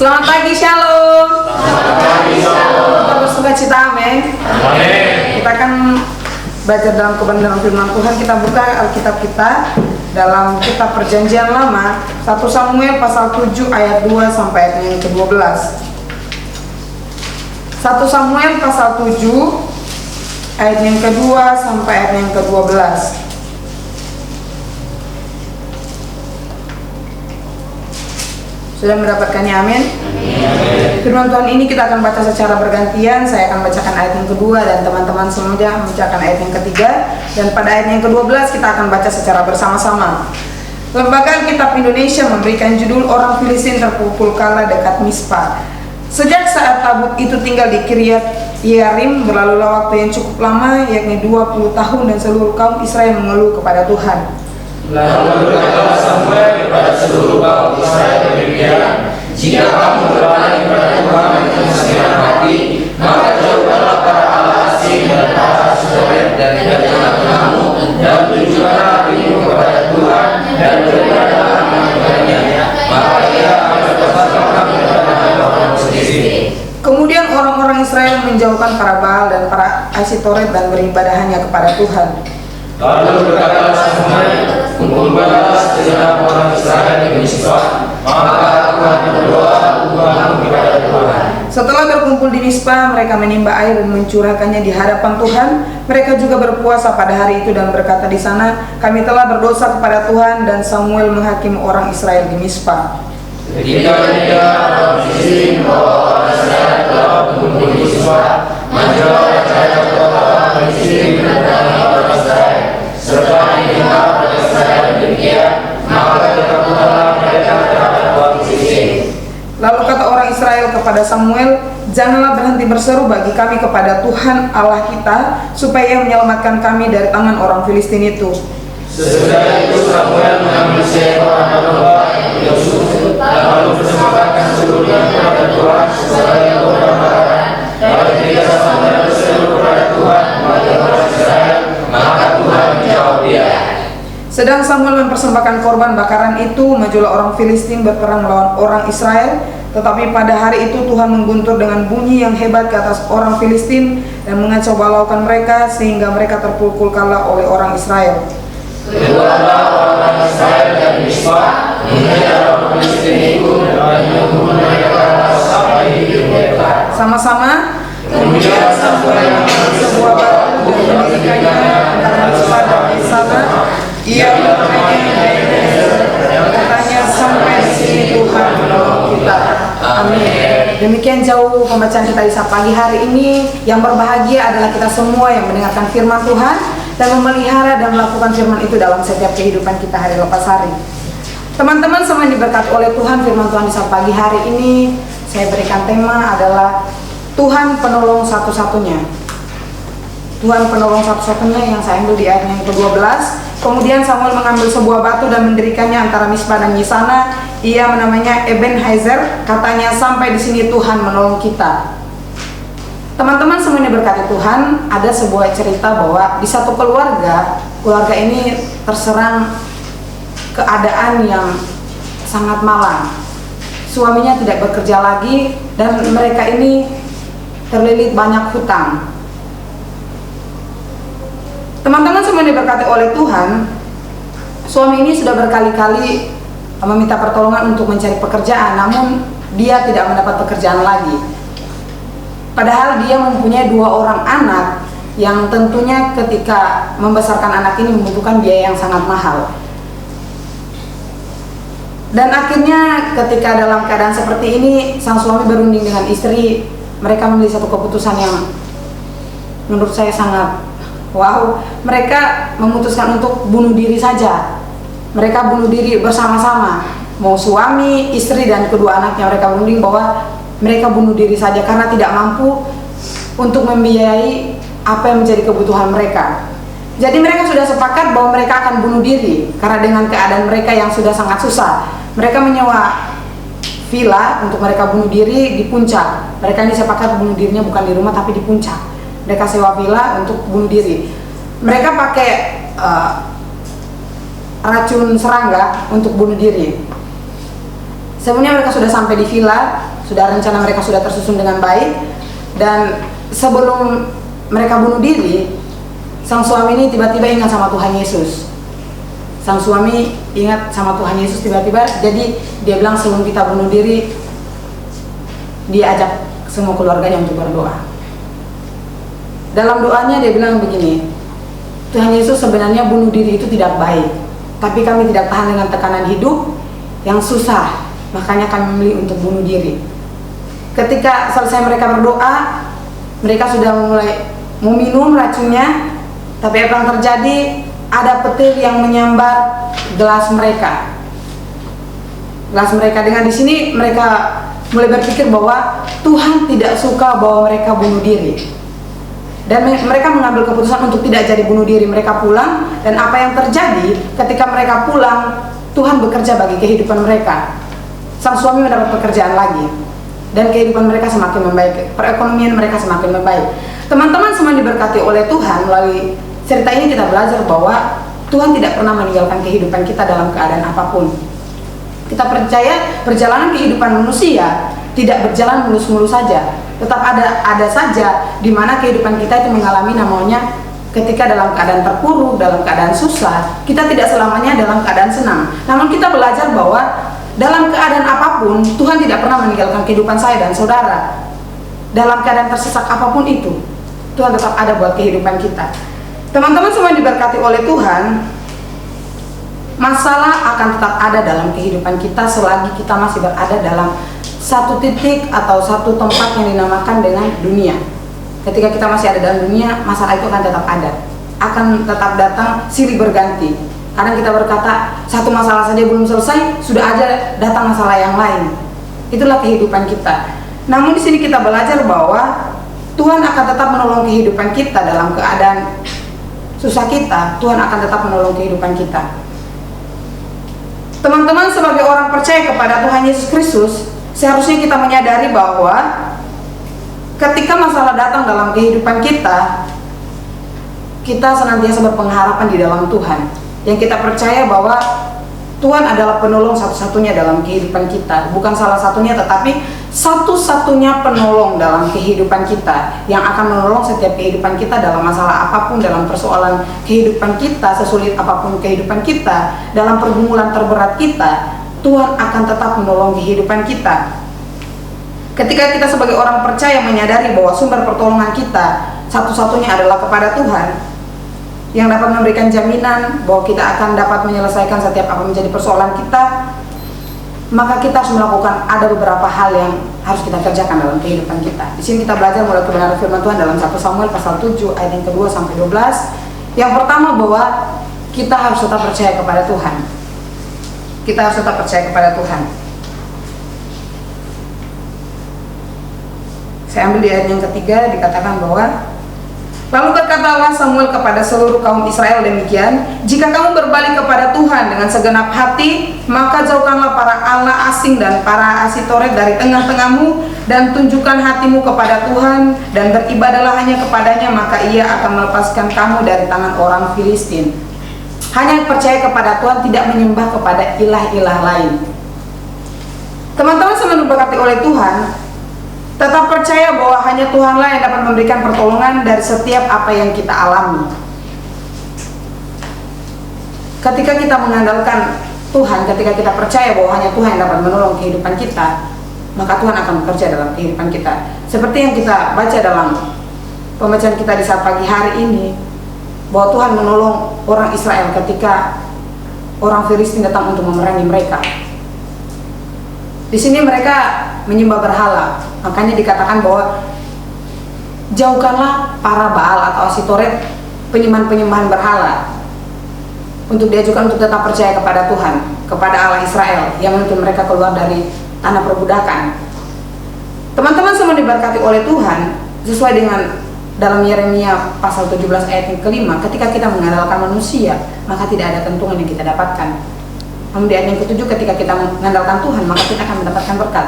Selamat pagi, Shalom. Selamat pagi, Shalom. Kita bersuka cita, amin. Amin. Kita akan baca dalam kebenaran firman Tuhan. Kita buka Alkitab kita dalam kitab Perjanjian Lama, 1 Samuel pasal 7 ayat 2 sampai ayat yang ke-12. 1 Samuel pasal 7 ayat yang kedua sampai ayat yang ke-12. Sudah mendapatkannya, amin? Firman Tuhan ini kita akan baca secara bergantian. Saya akan bacakan ayat yang kedua dan teman-teman semuanya membacakan ayat yang ketiga. Dan pada ayat yang ke-12 kita akan baca secara bersama-sama. Lembaga Alkitab Indonesia memberikan judul Orang Filistin terpukul kalah dekat Mispa. Sejak saat tabut itu tinggal di Kiryat Yearim, berlalulah waktu yang cukup lama, yakni 20 tahun, dan seluruh kaum Israel mengeluh kepada Tuhan. Lalu berkatalah Samuel kepada seluruh kaum Israel demikian, jika kamu berpaling kepada Tuhan dengan segenap hati, maka jauhkanlah para allah asing dan para asyirik dari tengah-tengahmu, dan tunjukkanlah hatimu kepada Tuhan dan beribadahlah kepadanya, maka Ia akan melepaskan kamu dari kamu sendiri. Kemudian orang-orang Israel menjauhkan para Baal dan para Asitoret dan beribadah hanya kepada Tuhan. Lalu berkatalah Samuel, kumpulkanlah segenap orang Israel di Mispa, maka Tuhan berdoa kepada Tuhan. Setelah berkumpul di Mispa, mereka menimba air dan mencurahkannya di hadapan Tuhan. Mereka juga berpuasa pada hari itu dan berkata di sana, kami telah berdosa kepada Tuhan. Dan Samuel menghakimi orang Israel di Mispa. Ketika orang Filistin bahwa orang Israel telah berkumpul di Mispa, majulah raja orang Filistin mendatangi orang Israel, serta mendengar orang Israel demikian, maka ketakutanlah mereka terhadap orang Filistin. Lalu kata orang Israel kepada Samuel, janganlah berhenti berseru bagi kami kepada Tuhan Allah kita, supaya Ia menyelamatkan kami dari tangan orang Filistin itu. Sesudah itu Samuel mengambil seekor anak domba yang diusuk, lalu persembahkan seluruhnya kepada Tuhan sebagai korban bakaran. Lalu ketika Samuel berseru kepada Tuhan bagi orang Israel, maka Tuhan menjawab dia. Sedang Samuel mempersembahkan korban bakaran itu, majulah orang Filistin berperang melawan orang Israel. Tetapi pada hari itu Tuhan mengguntur dengan bunyi yang hebat ke atas orang Filistin dan mengacau balaukan mereka, sehingga mereka terpukul kalah oleh orang Israel. Keluarlah orang Israel dari Mispa, mengejar orang Filistin itu dan membunuh mereka sampai hidup mereka. Sama-sama. Kemudian Samuel mengambil sebuah batu dan mendirikannya antara Mispa dan sana. Ia bernamanya Ebenezer, yang katanya sampai di sini Tuhan menolong kita. Amin. Demikian jauh pembacaan kita di pagi hari ini. Yang berbahagia adalah kita semua yang mendengarkan firman Tuhan dan memelihara dan melakukan firman itu dalam setiap kehidupan kita hari lepas hari. Teman-teman semua yang diberkati oleh Tuhan, firman Tuhan di pagi hari ini saya berikan tema adalah Tuhan penolong satu-satunya. Tuhan penolong satu-satunya yang saya ambil di ayat yang ke-12. Kemudian Samuel mengambil sebuah batu dan mendirikannya antara Mispa dan Yisana. Ia menamanya Ebenezer, katanya sampai di sini Tuhan menolong kita. Teman-teman semuanya berkati Tuhan, ada sebuah cerita bahwa di satu keluarga ini terserang keadaan yang sangat malang. Suaminya tidak bekerja lagi dan mereka ini terlilit banyak hutang. Teman-teman semuanya diberkati oleh Tuhan, suami ini sudah berkali-kali meminta pertolongan untuk mencari pekerjaan, namun dia tidak mendapat pekerjaan lagi. Padahal dia mempunyai 2 orang anak yang tentunya ketika membesarkan anak ini membutuhkan biaya yang sangat mahal. Dan akhirnya ketika dalam keadaan seperti ini, sang suami berunding dengan istri. Mereka memilih satu keputusan yang menurut saya sangat wow. Mereka memutuskan untuk bunuh diri saja. Mereka bunuh diri bersama-sama. Mau suami, istri, dan kedua anaknya, mereka berunding bahwa mereka bunuh diri saja karena tidak mampu untuk membiayai apa yang menjadi kebutuhan mereka. Jadi mereka sudah sepakat bahwa mereka akan bunuh diri karena dengan keadaan mereka yang sudah sangat susah. Mereka menyewa villa untuk mereka bunuh diri di puncak. Mereka ini sepakat bunuh dirinya bukan di rumah tapi di puncak. Mereka sewa villa untuk bunuh diri. Mereka pakai racun serangga untuk bunuh diri. Sebenarnya mereka sudah sampai di villa, sudah rencana mereka sudah tersusun dengan baik, dan sebelum mereka bunuh diri, sang suami ini tiba-tiba ingat sama Tuhan Yesus. Sang suami ingat sama Tuhan Yesus tiba-tiba, jadi dia bilang sebelum kita bunuh diri, dia ajak semua keluarganya untuk berdoa. Dalam doanya dia bilang begini, Tuhan Yesus, sebenarnya bunuh diri itu tidak baik, tapi kami tidak tahan dengan tekanan hidup yang susah, makanya kami memilih untuk bunuh diri. Ketika selesai mereka berdoa, mereka sudah mulai meminum racunnya, tapi apa yang terjadi? Ada petir yang menyambar gelas mereka. Dengan di sini mereka mulai berpikir bahwa Tuhan tidak suka bahwa mereka bunuh diri. Dan mereka mengambil keputusan untuk tidak jadi bunuh diri. Mereka pulang, dan apa yang terjadi ketika mereka pulang, Tuhan bekerja bagi kehidupan mereka. Sang suami mendapat pekerjaan lagi, dan kehidupan mereka semakin membaik, perekonomian mereka semakin membaik. Teman-teman semua diberkati oleh Tuhan. Melalui cerita ini kita belajar bahwa Tuhan tidak pernah meninggalkan kehidupan kita dalam keadaan apapun. Kita percaya perjalanan kehidupan manusia tidak berjalan mulus-mulus saja. Tetap ada saja di mana kehidupan kita itu mengalami namanya ketika dalam keadaan terpuruk, dalam keadaan susah, kita tidak selamanya dalam keadaan senang. Namun kita belajar bahwa dalam keadaan apapun, Tuhan tidak pernah meninggalkan kehidupan saya dan saudara. Dalam keadaan tersesak apapun itu, Tuhan tetap ada buat kehidupan kita. Teman-teman semua diberkati oleh Tuhan. Masalah akan tetap ada dalam kehidupan kita selagi kita masih berada dalam satu titik atau satu tempat yang dinamakan dengan dunia. Ketika kita masih ada dalam dunia, masalah itu akan tetap ada, akan tetap datang silih berganti. Kadang kita berkata satu masalah saja belum selesai, sudah aja datang masalah yang lain. Itulah kehidupan kita. Namun di sini kita belajar bahwa Tuhan akan tetap menolong kehidupan kita dalam keadaan susah kita. Tuhan akan tetap menolong kehidupan kita. Teman-teman, sebagai orang percaya kepada Tuhan Yesus Kristus, seharusnya kita menyadari bahwa ketika masalah datang dalam kehidupan kita, kita senantiasa berpengharapan di dalam Tuhan. Yang kita percaya bahwa Tuhan adalah penolong satu-satunya dalam kehidupan kita. Bukan salah satunya, tetapi satu-satunya penolong dalam kehidupan kita, yang akan menolong setiap kehidupan kita dalam masalah apapun, dalam persoalan kehidupan kita, sesulit apapun kehidupan kita, dalam pergumulan terberat kita, Tuhan akan tetap menolong kehidupan kita. Ketika kita sebagai orang percaya menyadari bahwa sumber pertolongan kita satu-satunya adalah kepada Tuhan, yang dapat memberikan jaminan bahwa kita akan dapat menyelesaikan setiap apa menjadi persoalan kita, maka kita harus melakukan ada beberapa hal yang harus kita kerjakan dalam kehidupan kita. Di sini kita belajar mulai kebenaran firman Tuhan dalam 1 Samuel pasal 7 ayat yang kedua sampai 12. Yang pertama, bahwa kita harus tetap percaya kepada Tuhan. Kita harus tetap percaya kepada Tuhan. Saya ambil di ayat yang ketiga, dikatakan bahwa lalu berkatalah Samuel kepada seluruh kaum Israel demikian, jika kamu berbalik kepada Tuhan dengan segenap hati, maka jauhkanlah para allah asing dan para Asitoret dari tengah-tengahmu, dan tunjukkan hatimu kepada Tuhan, dan beribadahlah hanya kepadanya, maka ia akan melepaskan kamu dari tangan orang Filistin. Hanya percaya kepada Tuhan, tidak menyembah kepada ilah-ilah lain. Teman-teman semua diberkati oleh Tuhan, tetap percaya bahwa hanya Tuhanlah yang dapat memberikan pertolongan dari setiap apa yang kita alami. Ketika kita mengandalkan Tuhan, ketika kita percaya bahwa hanya Tuhan yang dapat menolong kehidupan kita, maka Tuhan akan bekerja dalam kehidupan kita. Seperti yang kita baca dalam pembacaan kita di saat pagi hari ini, bahwa Tuhan menolong orang Israel ketika orang Filistin datang untuk memerangi mereka. Di sini mereka menyembah berhala, makanya dikatakan bahwa jauhkanlah para Baal atau Asitoret, penyembahan-penyembahan berhala, untuk diajukan untuk tetap percaya kepada Tuhan, kepada Allah Israel yang menuntun mereka keluar dari tanah perbudakan. Teman-teman semua diberkati oleh Tuhan, sesuai dengan dalam Yeremia pasal 17 ayat yang kelima, ketika kita mengandalkan manusia, maka tidak ada keuntungan yang kita dapatkan. Namun di ayat yang ketujuh, ketika kita mengandalkan Tuhan, maka kita akan mendapatkan berkat.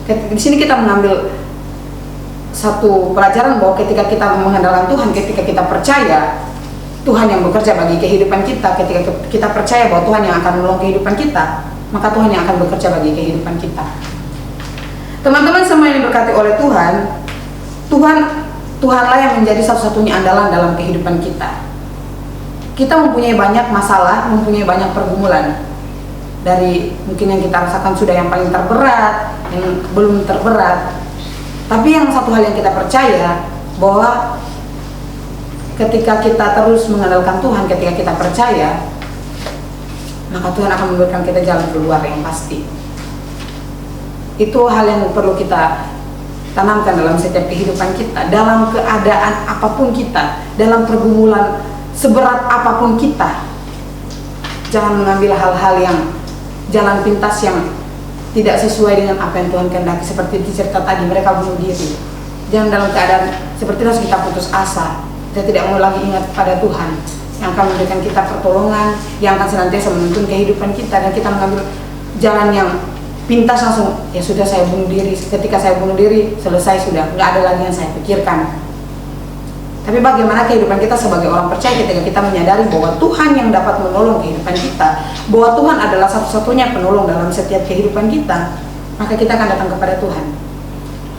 Di sini kita mengambil satu pelajaran bahwa ketika kita mengandalkan Tuhan, ketika kita percaya Tuhan yang bekerja bagi kehidupan kita, ketika kita percaya bahwa Tuhan yang akan menolong kehidupan kita, maka Tuhan yang akan bekerja bagi kehidupan kita. Teman-teman semua yang diberkati oleh Tuhan, Tuhanlah yang menjadi satu-satunya andalan dalam kehidupan kita. Kita mempunyai banyak masalah, mempunyai banyak pergumulan. Dari mungkin yang kita rasakan sudah yang paling terberat, yang belum terberat. Tapi yang satu hal yang kita percaya, bahwa ketika kita terus mengandalkan Tuhan, ketika kita percaya, maka Tuhan akan memberikan kita jalan keluar yang pasti. Itu hal yang perlu kita tanamkan dalam setiap kehidupan kita, dalam keadaan apapun kita, dalam pergumulan seberat apapun kita. Jangan mengambil hal-hal yang jalan pintas yang tidak sesuai dengan apa yang Tuhan kehendaki. Seperti di cerita tadi, mereka bunuh diri. Jangan dalam keadaan seperti itu kita putus asa. Kita tidak mau lagi ingat pada Tuhan yang akan memberikan kita pertolongan, yang akan senantiasa menuntun kehidupan kita, dan kita mengambil jalan yang pintas langsung, ya sudah saya bunuh diri. Ketika saya bunuh diri, selesai sudah, nggak ada lagi yang saya pikirkan. Tapi bagaimana kehidupan kita sebagai orang percaya ketika kita menyadari bahwa Tuhan yang dapat menolong kehidupan kita, bahwa Tuhan adalah satu-satunya penolong dalam setiap kehidupan kita, maka kita akan datang kepada Tuhan.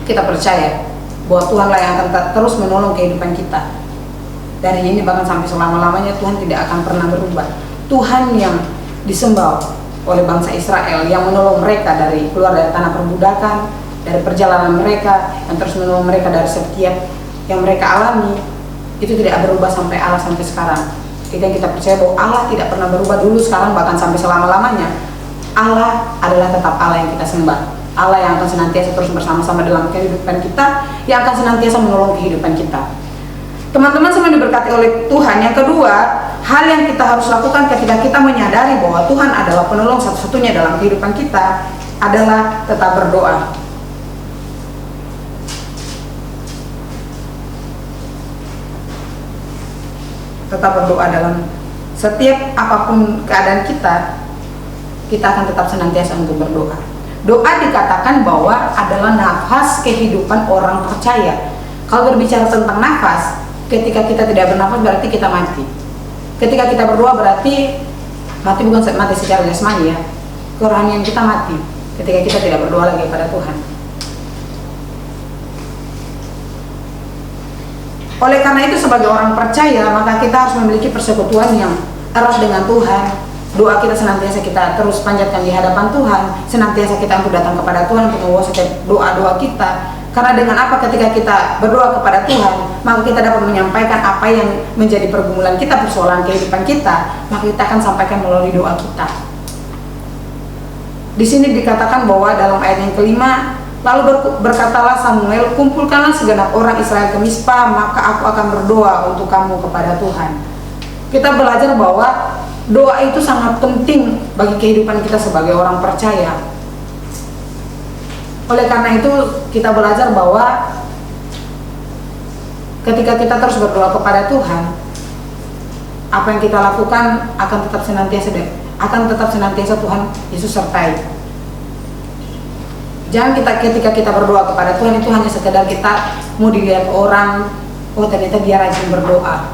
Kita percaya bahwa Tuhanlah yang akan terus menolong kehidupan kita. Dari ini bahkan sampai selama-lamanya Tuhan tidak akan pernah berubah. Tuhan yang disembah oleh bangsa Israel, yang menolong mereka dari keluar dari tanah perbudakan, dari perjalanan mereka, yang terus menolong mereka dari setiap yang mereka alami, itu tidak berubah sampai Allah sampai sekarang. Kita percaya bahwa Allah tidak pernah berubah dulu, sekarang, bahkan sampai selama-lamanya. Allah adalah tetap Allah yang kita sembah. Allah yang akan senantiasa terus bersama-sama dalam kehidupan kita, yang akan senantiasa menolong kehidupan kita. Teman-teman semua diberkati oleh Tuhan. Yang kedua, hal yang kita harus lakukan ketika kita menyadari bahwa Tuhan adalah penolong satu-satunya dalam kehidupan kita adalah tetap berdoa. Tetap berdoa dalam setiap apapun keadaan kita akan tetap senantiasa untuk berdoa. Doa dikatakan bahwa adalah nafas kehidupan orang percaya. Kalau berbicara tentang nafas, ketika kita tidak bernafas berarti kita mati. Ketika kita berdoa berarti mati, bukan mati secara jasmani ya, kerohanian kita mati ketika kita tidak berdoa lagi kepada Tuhan. Oleh karena itu sebagai orang percaya, maka kita harus memiliki persekutuan yang erat dengan Tuhan. Doa kita senantiasa kita terus panjatkan di hadapan Tuhan, senantiasa kita untuk datang kepada Tuhan untuk membawa setiap doa-doa kita. Karena dengan apa ketika kita berdoa kepada Tuhan, maka kita dapat menyampaikan apa yang menjadi pergumulan kita, persoalan kehidupan kita, maka kita akan sampaikan melalui doa kita. Di sini dikatakan bahwa dalam ayat yang kelima, lalu berkatalah Samuel, kumpulkanlah segenap orang Israel ke Mispa, maka aku akan berdoa untuk kamu kepada Tuhan. Kita belajar bahwa doa itu sangat penting bagi kehidupan kita sebagai orang percaya. Oleh karena itu kita belajar bahwa ketika kita terus berdoa kepada Tuhan, apa yang kita lakukan akan tetap senantiasa Tuhan Yesus sertai. Jangan ketika kita berdoa kepada Tuhan itu hanya sekedar kita mau dilihat orang, oh ternyata dia rajin berdoa.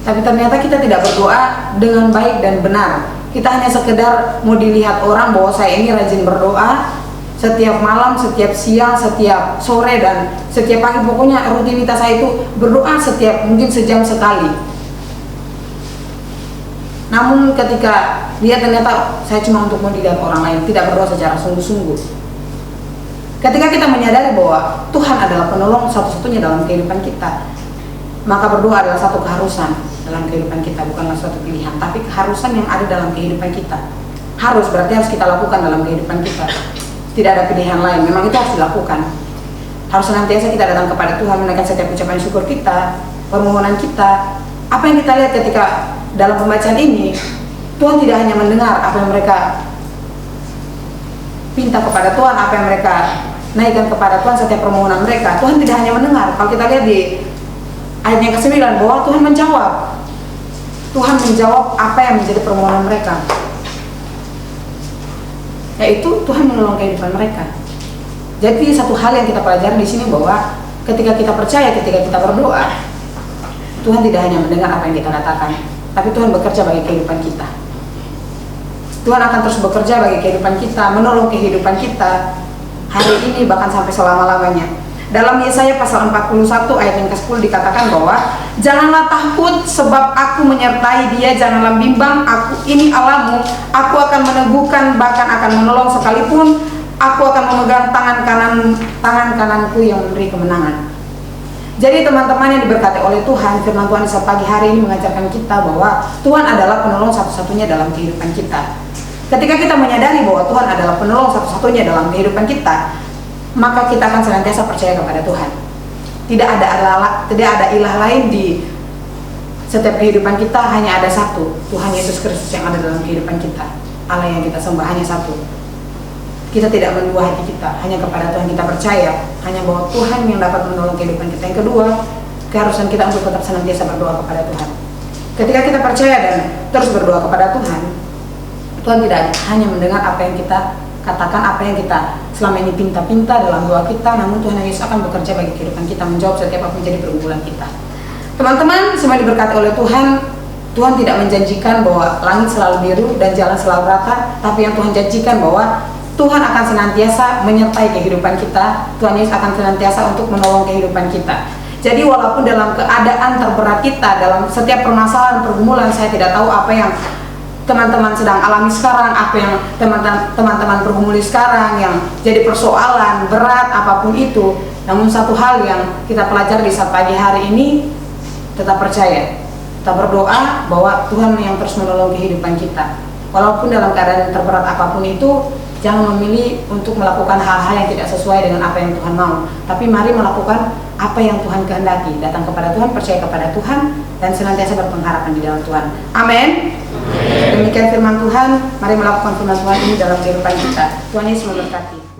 Tapi ternyata kita tidak berdoa dengan baik dan benar. Kita hanya sekedar mau dilihat orang bahwa saya ini rajin berdoa. Setiap malam, setiap siang, setiap sore, dan setiap pagi, pokoknya rutinitas saya itu berdoa setiap mungkin sejam sekali. Namun ketika dia ternyata saya cuma untuk mau dilihat orang lain, tidak berdoa secara sungguh-sungguh. Ketika kita menyadari bahwa Tuhan adalah penolong satu-satunya dalam kehidupan kita, maka berdoa adalah satu keharusan dalam kehidupan kita, bukanlah suatu pilihan, tapi keharusan yang ada dalam kehidupan kita. Harus berarti harus kita lakukan dalam kehidupan kita. Tidak ada pilihan lain, memang itu harus dilakukan. Harus senantiasa kita datang kepada Tuhan, menaikkan setiap ucapan syukur kita, permohonan kita. Apa yang kita lihat ketika dalam pembacaan ini, Tuhan tidak hanya mendengar apa yang mereka pinta kepada Tuhan, apa yang mereka naikkan kepada Tuhan, setiap permohonan mereka. Tuhan tidak hanya mendengar. Kalau kita lihat di ayat yang ke-9 bahwa Tuhan menjawab. Tuhan menjawab apa yang menjadi permohonan mereka. Yaitu Tuhan menolong kehidupan mereka. Jadi satu hal yang kita pelajari di sini bahwa ketika kita percaya, ketika kita berdoa, Tuhan tidak hanya mendengar apa yang kita katakan, tapi Tuhan bekerja bagi kehidupan kita. Tuhan akan terus bekerja bagi kehidupan kita, menolong kehidupan kita hari ini bahkan sampai selama-lamanya. Dalam Yesaya pasal 41 ayat yang ke-10 dikatakan bahwa janganlah takut sebab aku menyertai dia, janganlah bimbang, aku ini Allahmu, aku akan meneguhkan bahkan akan menolong sekalipun aku akan memegang tangan kananku yang memberi kemenangan. Jadi teman-teman yang diberkati oleh Tuhan, firman Tuhan di pagi hari ini mengajarkan kita bahwa Tuhan adalah penolong satu-satunya dalam kehidupan kita. Ketika kita menyadari bahwa Tuhan adalah penolong satu-satunya dalam kehidupan kita, maka kita akan senantiasa percaya kepada Tuhan. Tidak ada ilah lain di setiap kehidupan kita, hanya ada satu, Tuhan Yesus Kristus yang ada dalam kehidupan kita. Allah yang kita sembah hanya satu. Kita tidak mendua hati kita, hanya kepada Tuhan kita percaya, hanya bahwa Tuhan yang dapat menolong kehidupan kita. Yang kedua, keharusan kita untuk tetap senantiasa berdoa kepada Tuhan. Ketika kita percaya dan terus berdoa kepada Tuhan, Tuhan tidak hanya mendengar apa yang kita katakan, apa yang kita selama ini pinta-pinta dalam doa kita, namun Tuhan Yesus akan bekerja bagi kehidupan kita, menjawab setiap apa yang menjadi pergumulan kita. Teman-teman, semua diberkati oleh Tuhan. Tuhan tidak menjanjikan bahwa langit selalu biru dan jalan selalu rata, tapi yang Tuhan janjikan bahwa Tuhan akan senantiasa menyertai kehidupan kita. Tuhan Yesus akan senantiasa untuk menolong kehidupan kita. Jadi walaupun dalam keadaan terberat kita, dalam setiap permasalahan, pergumulan, saya tidak tahu apa yang teman-teman sedang alami sekarang, apa yang teman-teman pergumuli sekarang yang jadi persoalan berat apapun itu. Namun satu hal yang kita pelajari di saat pagi hari ini, tetap percaya, tetap berdoa bahwa Tuhan yang terus menolong kehidupan kita. Walaupun dalam keadaan yang terberat apapun itu, jangan memilih untuk melakukan hal-hal yang tidak sesuai dengan apa yang Tuhan mau, tapi mari melakukan apa yang Tuhan kehendaki. Datang kepada Tuhan, percaya kepada Tuhan, dan senantiasa berpengharapan di dalam Tuhan. Amin. Demikian firman Tuhan. Mari melakukan firman Tuhan ini dalam kehidupan kita. Tuhan Yesus memberkati.